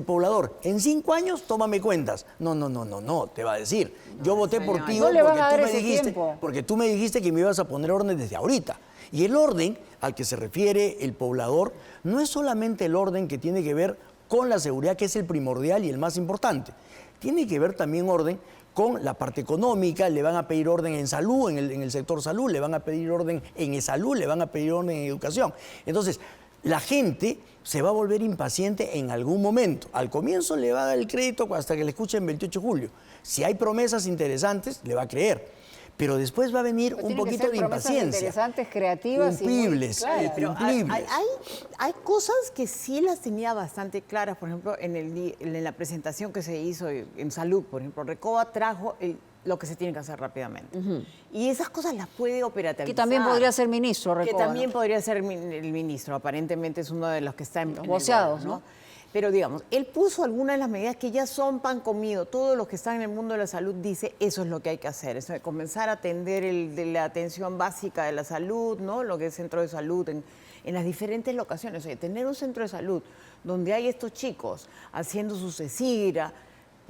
[SPEAKER 3] poblador, en 5 años tómame cuentas. No, te va a decir. Yo voté por ti
[SPEAKER 1] No le van
[SPEAKER 3] porque
[SPEAKER 1] a dar
[SPEAKER 3] tú me
[SPEAKER 1] ese
[SPEAKER 3] dijiste,
[SPEAKER 1] tiempo.
[SPEAKER 3] porque tú me dijiste que me ibas a poner orden desde ahorita. Y el orden al que se refiere el poblador no es solamente el orden que tiene que ver con la seguridad, que es el primordial y el más importante. Tiene que ver también orden con la parte económica, le van a pedir orden en salud, en el sector salud, le van a pedir orden en salud, le van a pedir orden en educación. Entonces, la gente se va a volver impaciente en algún momento. Al comienzo le va a dar el crédito hasta que le escuchen 28 de julio. Si hay promesas interesantes, le va a creer. Pero después va a venir un poquito de impaciencia.
[SPEAKER 1] Interesantes, creativas
[SPEAKER 3] cumplibles,
[SPEAKER 1] y muy claras.
[SPEAKER 2] Pero
[SPEAKER 3] cumplibles.
[SPEAKER 2] hay cosas que sí las tenía bastante claras, por ejemplo, en la presentación que se hizo en salud, por ejemplo, Recoba trajo lo que se tiene que hacer rápidamente. Y esas cosas las puede operativizar.
[SPEAKER 1] Que también podría ser ministro, Recoba.
[SPEAKER 2] Que también
[SPEAKER 1] ¿no?
[SPEAKER 2] podría ser el ministro, aparentemente es uno de los que está en
[SPEAKER 1] Los
[SPEAKER 2] el
[SPEAKER 1] voceados,
[SPEAKER 2] gobierno,
[SPEAKER 1] ¿no?
[SPEAKER 2] Pero digamos, él puso algunas de las medidas que ya son pan comido. Todos los que están en el mundo de la salud dice eso es lo que hay que hacer. Eso de comenzar a atender de la atención básica de la salud, ¿no? Lo que es centro de salud en las diferentes locaciones. O sea, tener un centro de salud donde hay estos chicos haciendo su CECIGRA,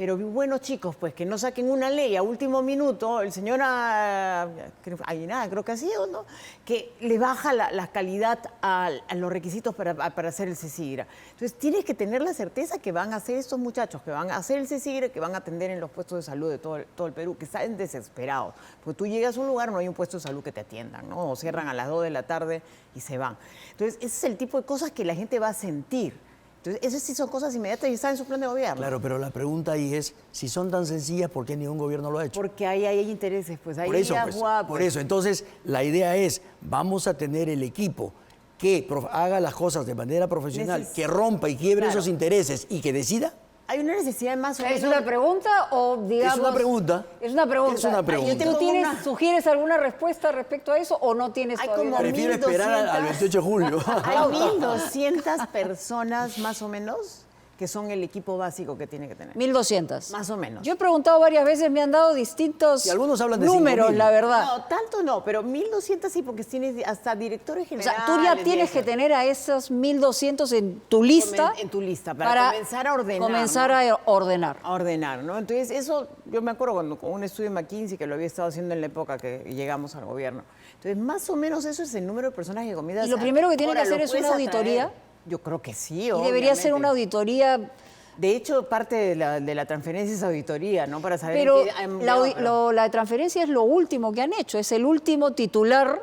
[SPEAKER 2] pero buenos chicos, pues que no saquen una ley a último minuto, el señor Aguinaga, creo que ha sido, ¿no? Que le baja la calidad a los requisitos para hacer el CECIGRA. Entonces tienes que tener la certeza que van a hacer estos muchachos, que van a hacer el CECIGRA, que van a atender en los puestos de salud de todo el Perú, que están desesperados. Porque tú llegas a un lugar, no hay un puesto de salud que te atiendan, ¿no? O cierran a las 2 de la tarde y se van. Entonces ese es el tipo de cosas que la gente va a sentir. Entonces, esas sí son cosas inmediatas y están en su plan de gobierno.
[SPEAKER 3] Claro, pero la pregunta ahí es, si son tan sencillas, ¿por qué ningún gobierno lo ha hecho?
[SPEAKER 2] Porque ahí hay intereses, pues ahí
[SPEAKER 3] por eso. Entonces, la idea es, vamos a tener el equipo que haga las cosas de manera profesional, que rompa y quiebre esos intereses y que decida.
[SPEAKER 2] Hay una necesidad más o menos...
[SPEAKER 1] ¿Es una pregunta o, digamos...
[SPEAKER 3] Es una pregunta.
[SPEAKER 1] Es una pregunta.
[SPEAKER 3] Es una pregunta.
[SPEAKER 1] ¿Tú sugieres alguna respuesta respecto a eso o no tienes todavía?
[SPEAKER 3] Prefiero esperar al 28 de julio.
[SPEAKER 2] Hay 1.200 personas más o menos que son el equipo básico que tiene que tener.
[SPEAKER 1] 1.200.
[SPEAKER 2] Más o menos.
[SPEAKER 1] Yo he preguntado varias veces, me han dado distintos
[SPEAKER 3] algunos hablan de
[SPEAKER 1] números,
[SPEAKER 3] 5.000.
[SPEAKER 1] la verdad.
[SPEAKER 2] No, tanto no, pero 1.200 sí, porque tienes hasta directores
[SPEAKER 1] O
[SPEAKER 2] generales.
[SPEAKER 1] sea, tú ya tienes que tener a esos 1.200 en tu lista.
[SPEAKER 2] En tu lista, para comenzar a ordenar.
[SPEAKER 1] Comenzar a ordenar.
[SPEAKER 2] A ordenar, ¿no? Entonces, eso, yo me acuerdo cuando con un estudio de McKinsey que lo había estado haciendo en la época que llegamos al gobierno. Entonces, más o menos eso es el número de personas que comienzan.
[SPEAKER 1] Y lo primero que tienen que hacer es una auditoría.
[SPEAKER 2] Yo creo que sí,
[SPEAKER 1] Y debería ser una auditoría.
[SPEAKER 2] De hecho, parte de la transferencia es auditoría, ¿no? Para saber...
[SPEAKER 1] Pero la transferencia es lo último que han hecho, es el último titular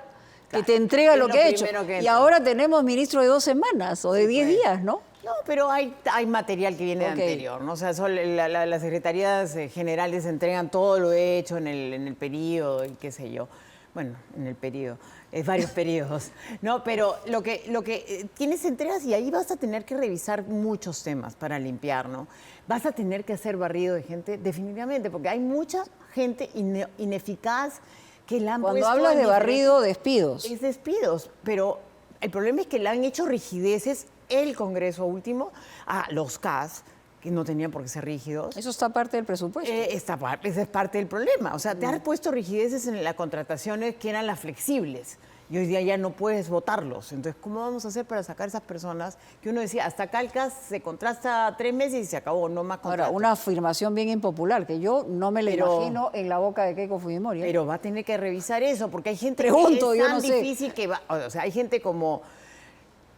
[SPEAKER 1] que te entrega lo que ha hecho. Y ahora tenemos ministro de 2 semanas o de 10 días, ¿no?
[SPEAKER 2] No, pero hay material que viene de anterior, ¿no? O sea, las secretarías generales entregan todo lo hecho en el periodo y qué sé yo. Bueno, en el periodo, varios periodos, ¿no? Pero lo que tienes entregas y ahí vas a tener que revisar muchos temas para limpiar, ¿no? Vas a tener que hacer barrido de gente, definitivamente, porque hay mucha gente ineficaz que la han puesto...
[SPEAKER 1] Cuando hablas de barrido, despidos.
[SPEAKER 2] Es despidos, pero el problema es que le han hecho rigideces el Congreso último a los CAS, que no tenían por qué ser rígidos.
[SPEAKER 1] Eso está parte del presupuesto.
[SPEAKER 2] Esa es parte del problema. O sea, te has puesto rigideces en las contrataciones que eran las flexibles. Y hoy día ya no puedes votarlos. Entonces, ¿cómo vamos a hacer para sacar a esas personas? Que uno decía, hasta acá el CAS se contrasta 3 meses y se acabó, no más contrato.
[SPEAKER 1] Ahora, una afirmación bien impopular, que yo no me la imagino en la boca de Keiko Fujimori.
[SPEAKER 2] Pero va a tener que revisar eso, porque hay gente
[SPEAKER 1] Pregunto,
[SPEAKER 2] que es
[SPEAKER 1] yo
[SPEAKER 2] tan
[SPEAKER 1] no sé.
[SPEAKER 2] difícil que va... O sea, hay gente como...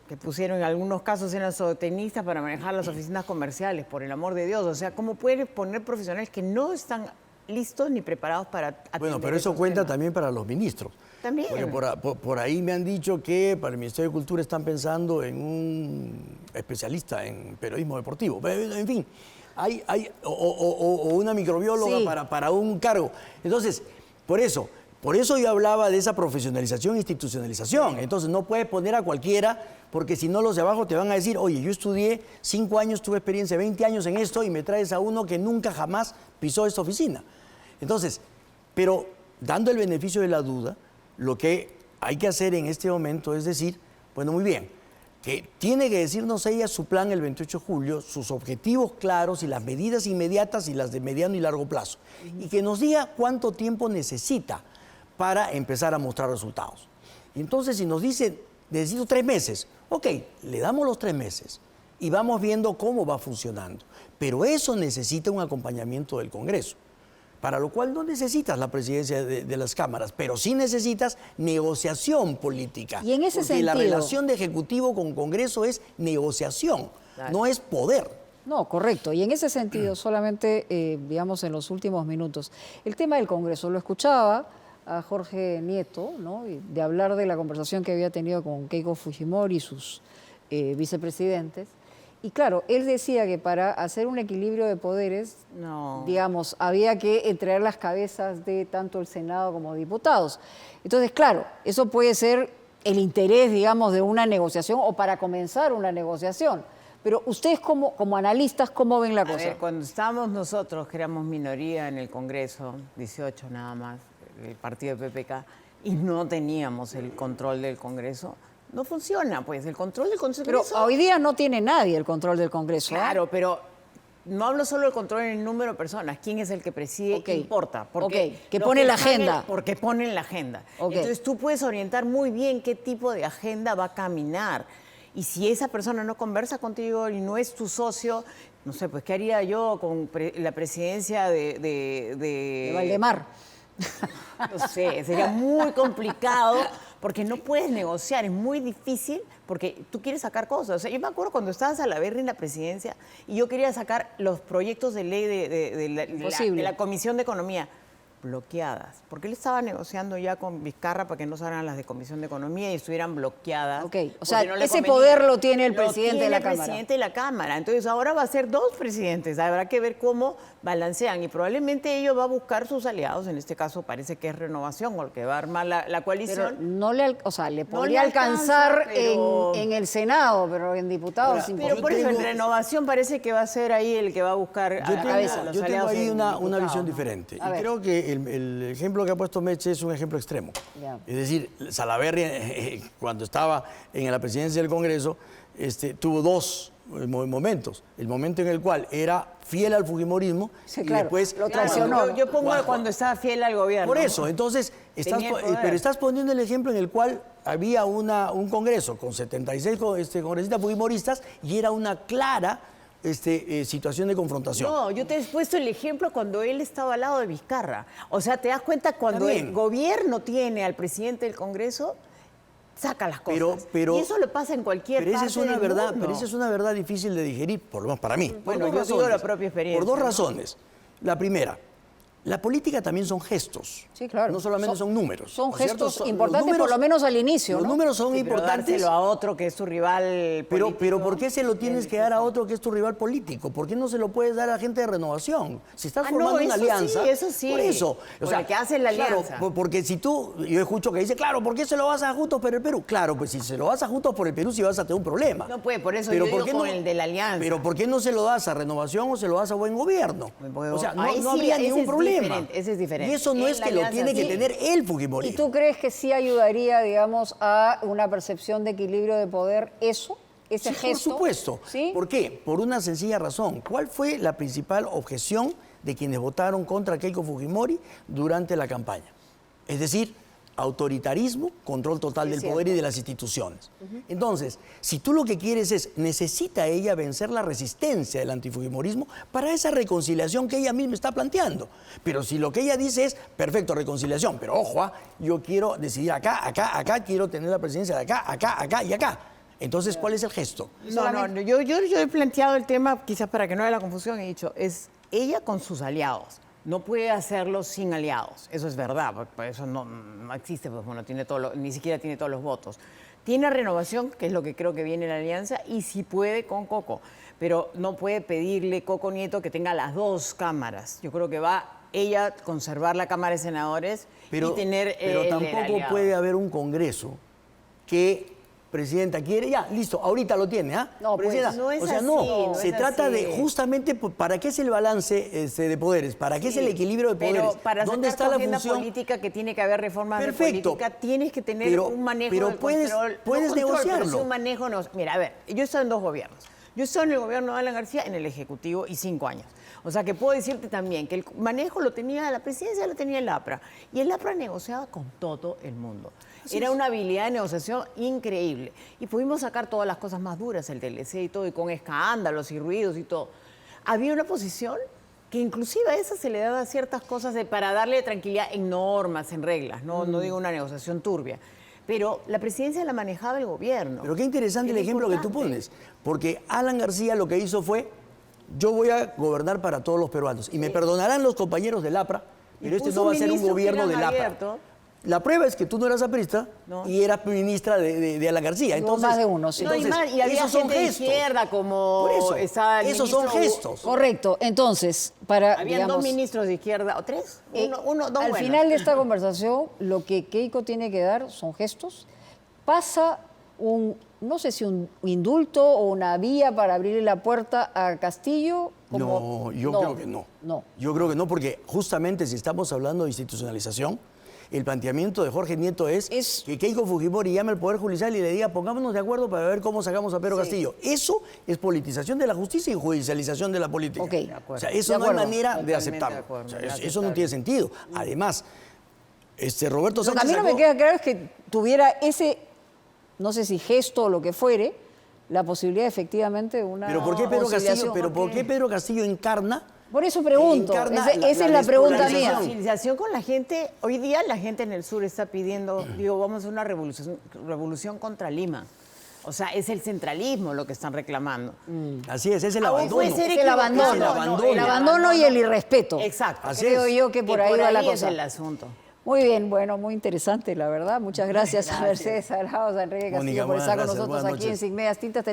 [SPEAKER 2] que pusieron en algunos casos eran zootecnistas para manejar las oficinas comerciales, por el amor de Dios. O sea, ¿cómo puedes poner profesionales que no están listos ni preparados para atender?
[SPEAKER 3] Bueno, pero eso cuenta también para los ministros.
[SPEAKER 2] También.
[SPEAKER 3] Porque por ahí me han dicho que para el Ministerio de Cultura están pensando en un especialista en periodismo deportivo. En fin, o una microbióloga para un cargo. Entonces, por eso yo hablaba de esa profesionalización e institucionalización. Entonces, no puedes poner a cualquiera, porque si no los de abajo te van a decir, oye, yo estudié 5 años, tuve experiencia 20 años en esto y me traes a uno que nunca jamás pisó esta oficina. Entonces, pero dando el beneficio de la duda, lo que hay que hacer en este momento es decir, bueno, muy bien, que tiene que decirnos ella su plan el 28 de julio, sus objetivos claros y las medidas inmediatas y las de mediano y largo plazo. Y que nos diga cuánto tiempo necesita para empezar a mostrar resultados. Y entonces, si nos dice, necesito 3 meses, ok, le damos los 3 meses y vamos viendo cómo va funcionando. Pero eso necesita un acompañamiento del Congreso, para lo cual no necesitas la presidencia de las cámaras, pero sí necesitas negociación política.
[SPEAKER 1] Y en ese
[SPEAKER 3] porque la relación de Ejecutivo con Congreso es negociación, no es poder.
[SPEAKER 1] No, correcto. Y en ese sentido, solamente, digamos, en los últimos minutos, el tema del Congreso, lo escuchaba a Jorge Nieto, ¿no? De hablar de la conversación que había tenido con Keiko Fujimori y sus vicepresidentes. Y claro, él decía que para hacer un equilibrio de poderes, digamos, había que entregar las cabezas de tanto el Senado como diputados. Entonces, claro, eso puede ser el interés, digamos, de una negociación o para comenzar una negociación. Pero ustedes como analistas, ¿cómo ven la cosa?
[SPEAKER 2] A ver, cuando estábamos nosotros, que éramos minoría en el Congreso, 18 nada más, el partido de PPK, y no teníamos el control del Congreso, no funciona, pues, el control del Congreso.
[SPEAKER 1] Pero hoy día no tiene nadie el control del Congreso.
[SPEAKER 2] Claro, pero no hablo solo del control en el número de personas. ¿Quién es el que preside? ¿Qué importa? Porque
[SPEAKER 1] que pone la agenda.
[SPEAKER 2] Porque ponen la agenda. Entonces tú puedes orientar muy bien qué tipo de agenda va a caminar. Y si esa persona no conversa contigo y no es tu socio, no sé, pues ¿qué haría yo con la presidencia
[SPEAKER 1] De Valdemar.
[SPEAKER 2] No sé, sería muy complicado porque no puedes negociar, es muy difícil porque tú quieres sacar cosas. O sea, yo me acuerdo cuando estaba Salaverry en la presidencia y yo quería sacar los proyectos de ley de la Comisión de Economía bloqueadas, porque él estaba negociando ya con Vizcarra para que no salgan las de Comisión de Economía y estuvieran bloqueadas.
[SPEAKER 1] Ok, o sea,
[SPEAKER 2] no le
[SPEAKER 1] ese
[SPEAKER 2] convenía.
[SPEAKER 1] poder lo tiene el
[SPEAKER 2] Lo
[SPEAKER 1] presidente de la
[SPEAKER 2] tiene el
[SPEAKER 1] Cámara.
[SPEAKER 2] presidente de la Cámara. Entonces ahora va a ser 2 presidentes, habrá que ver cómo balancean y probablemente ellos va a buscar sus aliados, en este caso parece que es Renovación o el que va a armar la
[SPEAKER 1] Pero
[SPEAKER 2] coalición.
[SPEAKER 1] no le, o sea, le
[SPEAKER 2] No
[SPEAKER 1] podría
[SPEAKER 2] le alcanza,
[SPEAKER 1] alcanzar
[SPEAKER 2] pero-
[SPEAKER 1] en el Senado, pero en diputados
[SPEAKER 3] Ahora,
[SPEAKER 1] es
[SPEAKER 2] Pero
[SPEAKER 1] imposible.
[SPEAKER 2] por eso
[SPEAKER 3] tengo-
[SPEAKER 2] en Renovación parece que va a ser ahí el que va a buscar a los
[SPEAKER 3] Yo tengo
[SPEAKER 2] aliados
[SPEAKER 3] ahí
[SPEAKER 2] en
[SPEAKER 3] una
[SPEAKER 2] diputados,
[SPEAKER 3] visión
[SPEAKER 2] ¿no?
[SPEAKER 3] diferente.
[SPEAKER 1] A
[SPEAKER 3] Y
[SPEAKER 1] ver.
[SPEAKER 3] creo que el ejemplo que ha puesto Meche es un ejemplo extremo.
[SPEAKER 1] Ya.
[SPEAKER 3] Es decir, Salaverry, cuando estaba en la presidencia del Congreso, tuvo 2 momentos. El momento en el cual era fiel al fujimorismo
[SPEAKER 1] Sí,
[SPEAKER 3] y
[SPEAKER 1] claro,
[SPEAKER 3] después
[SPEAKER 1] lo
[SPEAKER 2] Claro,
[SPEAKER 1] traicionó.
[SPEAKER 2] yo pongo cuando estaba fiel al gobierno.
[SPEAKER 3] Por eso, entonces,
[SPEAKER 2] Tenía el poder.
[SPEAKER 3] pero estás poniendo el ejemplo en el cual había un Congreso con 76 congresistas fujimoristas y era una clara situación de confrontación.
[SPEAKER 2] No, yo te he puesto el ejemplo cuando él estaba al lado de Vizcarra. O sea, te das cuenta cuando
[SPEAKER 3] Está bien.
[SPEAKER 2] el gobierno tiene al presidente del Congreso, saca las cosas.
[SPEAKER 3] Pero-
[SPEAKER 2] y eso le pasa en cualquier
[SPEAKER 3] Pero esa
[SPEAKER 2] parte
[SPEAKER 3] es una
[SPEAKER 2] del
[SPEAKER 3] verdad,
[SPEAKER 2] mundo.
[SPEAKER 3] pero esa es una verdad difícil de digerir, por lo menos para mí.
[SPEAKER 2] Bueno,
[SPEAKER 3] Por
[SPEAKER 2] yo
[SPEAKER 3] 2
[SPEAKER 2] digo
[SPEAKER 3] razones.
[SPEAKER 2] la propia experiencia,
[SPEAKER 3] Por 2
[SPEAKER 2] ¿no?
[SPEAKER 3] razones. La primera, la política también son gestos.
[SPEAKER 1] Sí, claro.
[SPEAKER 3] No solamente son números.
[SPEAKER 1] Son
[SPEAKER 3] ¿no es cierto?
[SPEAKER 1] gestos
[SPEAKER 3] Los
[SPEAKER 1] importantes,
[SPEAKER 3] números-
[SPEAKER 1] por lo menos al inicio,
[SPEAKER 3] Los
[SPEAKER 1] ¿no?
[SPEAKER 3] números son
[SPEAKER 2] Sí, pero
[SPEAKER 3] importantes.
[SPEAKER 2] dárselo a otro que es tu rival
[SPEAKER 3] Pero
[SPEAKER 2] político.
[SPEAKER 3] ¿por qué se lo tienes que dar a otro que es tu rival político? ¿Por qué no se lo puedes dar a la gente de Renovación? Si estás
[SPEAKER 2] Ah,
[SPEAKER 3] formando
[SPEAKER 2] no,
[SPEAKER 3] una
[SPEAKER 2] eso
[SPEAKER 3] alianza.
[SPEAKER 2] sí, eso sí.
[SPEAKER 3] Por eso.
[SPEAKER 2] Por el que hace la alianza.
[SPEAKER 3] Claro, porque si tú, yo escucho que dice, claro, ¿por qué se lo vas a Juntos por el Perú? Claro, pues si se lo vas a Juntos por el Perú, sí vas a tener un problema.
[SPEAKER 2] No puede, por eso
[SPEAKER 3] Pero
[SPEAKER 2] yo
[SPEAKER 3] ¿por
[SPEAKER 2] digo
[SPEAKER 3] qué
[SPEAKER 2] con
[SPEAKER 3] no-
[SPEAKER 2] el de la alianza.
[SPEAKER 3] Pero ¿por qué no se lo das a Renovación o se lo das a Buen Gobierno? O sea, no,
[SPEAKER 2] Ahí
[SPEAKER 3] no
[SPEAKER 2] sí,
[SPEAKER 3] habría
[SPEAKER 2] ese
[SPEAKER 3] ningún
[SPEAKER 2] es
[SPEAKER 3] problema.
[SPEAKER 2] diferente, ese es diferente.
[SPEAKER 3] Y eso no
[SPEAKER 2] En
[SPEAKER 3] es
[SPEAKER 2] la
[SPEAKER 3] que lo
[SPEAKER 2] alianza
[SPEAKER 3] tiene que
[SPEAKER 2] sí.
[SPEAKER 3] tener el
[SPEAKER 1] ¿Y
[SPEAKER 3] fujimorismo.
[SPEAKER 1] tú crees que sí ayudaría, digamos, a una percepción de equilibrio de poder eso, ese
[SPEAKER 3] Sí,
[SPEAKER 1] gesto?
[SPEAKER 3] por supuesto.
[SPEAKER 1] ¿Sí?
[SPEAKER 3] ¿Por qué? Por una sencilla razón. ¿Cuál fue la principal objeción de quienes votaron contra Keiko Fujimori durante la campaña? Es decir, autoritarismo, control total
[SPEAKER 1] Sí,
[SPEAKER 3] del
[SPEAKER 1] cierto.
[SPEAKER 3] poder y de las instituciones. Entonces, si tú lo que quieres es, necesita ella vencer la resistencia del antifujimorismo para esa reconciliación que ella misma está planteando. Pero si lo que ella dice es, perfecto, reconciliación, pero ojo, yo quiero decidir acá, quiero tener la presidencia de acá y acá. Entonces, ¿cuál es el gesto?
[SPEAKER 2] No, yo he planteado el tema, quizás para que no haya la confusión, he dicho, es ella con sus aliados. No puede hacerlo sin aliados, eso es verdad, porque eso no existe, pues bueno, ni siquiera tiene todos los votos. Tiene Renovación, que es lo que creo que viene en la alianza, y sí puede con Coco, pero no puede pedirle Coco Nieto que tenga las 2 cámaras. Yo creo que va ella conservar la Cámara de Senadores y tener
[SPEAKER 3] pero
[SPEAKER 2] el
[SPEAKER 3] tampoco
[SPEAKER 2] aliado.
[SPEAKER 3] puede haber un Congreso que Presidenta quiere, ya, listo, ahorita lo tiene, ¿ah?
[SPEAKER 1] No, pues,
[SPEAKER 3] Presidenta,
[SPEAKER 2] no es
[SPEAKER 3] o sea,
[SPEAKER 2] así,
[SPEAKER 3] no,
[SPEAKER 2] no
[SPEAKER 3] se
[SPEAKER 2] es
[SPEAKER 3] trata
[SPEAKER 2] así.
[SPEAKER 3] de justamente para qué es el balance de poderes, para qué es el equilibrio de poderes,
[SPEAKER 2] Pero para
[SPEAKER 3] dónde
[SPEAKER 2] sacar
[SPEAKER 3] está
[SPEAKER 2] tu
[SPEAKER 3] la
[SPEAKER 2] agenda
[SPEAKER 3] función.
[SPEAKER 2] política que tiene que haber reformas
[SPEAKER 3] Perfecto.
[SPEAKER 2] de política, tienes que tener
[SPEAKER 3] Pero-
[SPEAKER 2] un manejo
[SPEAKER 3] pero
[SPEAKER 2] del
[SPEAKER 3] puedes-
[SPEAKER 2] control.
[SPEAKER 3] puedes
[SPEAKER 2] no control, pero
[SPEAKER 3] negociarlo.
[SPEAKER 2] sí un manejo. Mira, a ver, yo he estado en 2 gobiernos. Yo he estado en el gobierno de Alan García, en el Ejecutivo y 5 años. O sea que puedo decirte también que el manejo lo tenía, la presidencia lo tenía el APRA. Y el APRA negociaba con todo el mundo. Era una habilidad de negociación increíble. Y pudimos sacar todas las cosas más duras, el TLC y todo, y con escándalos y ruidos y todo. Había una posición que inclusive a esa se le daba ciertas cosas para darle tranquilidad en normas, en reglas, no digo una negociación turbia. Pero la presidencia la manejaba el gobierno.
[SPEAKER 3] Pero qué interesante el
[SPEAKER 2] Era
[SPEAKER 3] ejemplo que tú
[SPEAKER 2] importante.
[SPEAKER 3] pones, porque Alan García lo que hizo fue, yo voy a gobernar para todos los peruanos, y me perdonarán los compañeros del APRA, pero este
[SPEAKER 2] puso
[SPEAKER 3] no va a ser un
[SPEAKER 2] ministros que
[SPEAKER 3] gobierno
[SPEAKER 2] eran
[SPEAKER 3] del APRA.
[SPEAKER 2] abiertos.
[SPEAKER 3] La prueba es que tú no eras aprista
[SPEAKER 2] No.
[SPEAKER 3] y eras ministra de Alan García.
[SPEAKER 1] Hubo
[SPEAKER 3] Entonces,
[SPEAKER 1] más de uno, sí.
[SPEAKER 2] No, y había
[SPEAKER 3] esos son
[SPEAKER 2] gente de
[SPEAKER 3] gestos.
[SPEAKER 2] izquierda como
[SPEAKER 3] Por eso,
[SPEAKER 2] estaba el
[SPEAKER 3] esos son
[SPEAKER 2] ministro-
[SPEAKER 3] gestos.
[SPEAKER 1] Correcto. Entonces, para,
[SPEAKER 2] Habían
[SPEAKER 1] digamos,
[SPEAKER 2] 2 ministros de izquierda, o 3, dos
[SPEAKER 1] al
[SPEAKER 2] buenos.
[SPEAKER 1] final de esta conversación, lo que Keiko tiene que dar son gestos. Pasa no sé si un indulto o una vía para abrirle la puerta a Castillo.
[SPEAKER 3] No, yo creo que no.
[SPEAKER 1] No.
[SPEAKER 3] Yo creo que no, porque justamente si estamos hablando de institucionalización, el planteamiento de Jorge Nieto es que Keiko Fujimori llame al Poder Judicial y le diga, pongámonos de acuerdo para ver cómo sacamos a Pedro Castillo. Eso es politización de la justicia y judicialización de la política.
[SPEAKER 1] Ok. De
[SPEAKER 3] O sea, eso
[SPEAKER 1] De
[SPEAKER 3] no hay
[SPEAKER 1] acuerdo.
[SPEAKER 3] manera de
[SPEAKER 2] Totalmente
[SPEAKER 3] aceptarlo.
[SPEAKER 2] de acuerdo,
[SPEAKER 3] O sea,
[SPEAKER 2] inaceptable.
[SPEAKER 3] eso no tiene sentido. Además, Roberto
[SPEAKER 1] Lo que a
[SPEAKER 3] Sánchez
[SPEAKER 1] mí no me
[SPEAKER 3] sacó-
[SPEAKER 1] queda claro es que tuviera ese, no sé si gesto o lo que fuere, la posibilidad efectivamente de una
[SPEAKER 3] ¿Pero por qué Pedro Castillo,
[SPEAKER 1] conciliación.
[SPEAKER 3] ¿por qué Pedro Castillo encarna?
[SPEAKER 1] Por eso pregunto,
[SPEAKER 3] encarna
[SPEAKER 1] esa es la pregunta mía.
[SPEAKER 3] despolarización?
[SPEAKER 2] Conciliación con la gente, hoy día la gente en el sur está pidiendo, vamos a hacer una revolución contra Lima. O sea, es el centralismo lo que están reclamando.
[SPEAKER 3] Así es el
[SPEAKER 2] Aún
[SPEAKER 3] abandono.
[SPEAKER 2] puede ser
[SPEAKER 1] Es el abandono,
[SPEAKER 2] equivocado,
[SPEAKER 1] el abandono y el irrespeto.
[SPEAKER 2] Exacto.
[SPEAKER 3] Así
[SPEAKER 1] Creo
[SPEAKER 3] es.
[SPEAKER 1] yo que por ahí va la cosa.
[SPEAKER 2] es el asunto.
[SPEAKER 1] Muy bien, bueno, muy interesante, la verdad. Muchas gracias a Mercedes Arauz, a Enrique Castillo
[SPEAKER 3] Mónica,
[SPEAKER 1] por estar con
[SPEAKER 3] buenas gracias,
[SPEAKER 1] nosotros
[SPEAKER 3] buenas
[SPEAKER 1] aquí en
[SPEAKER 3] noches.
[SPEAKER 1] Sin Medias Tintas.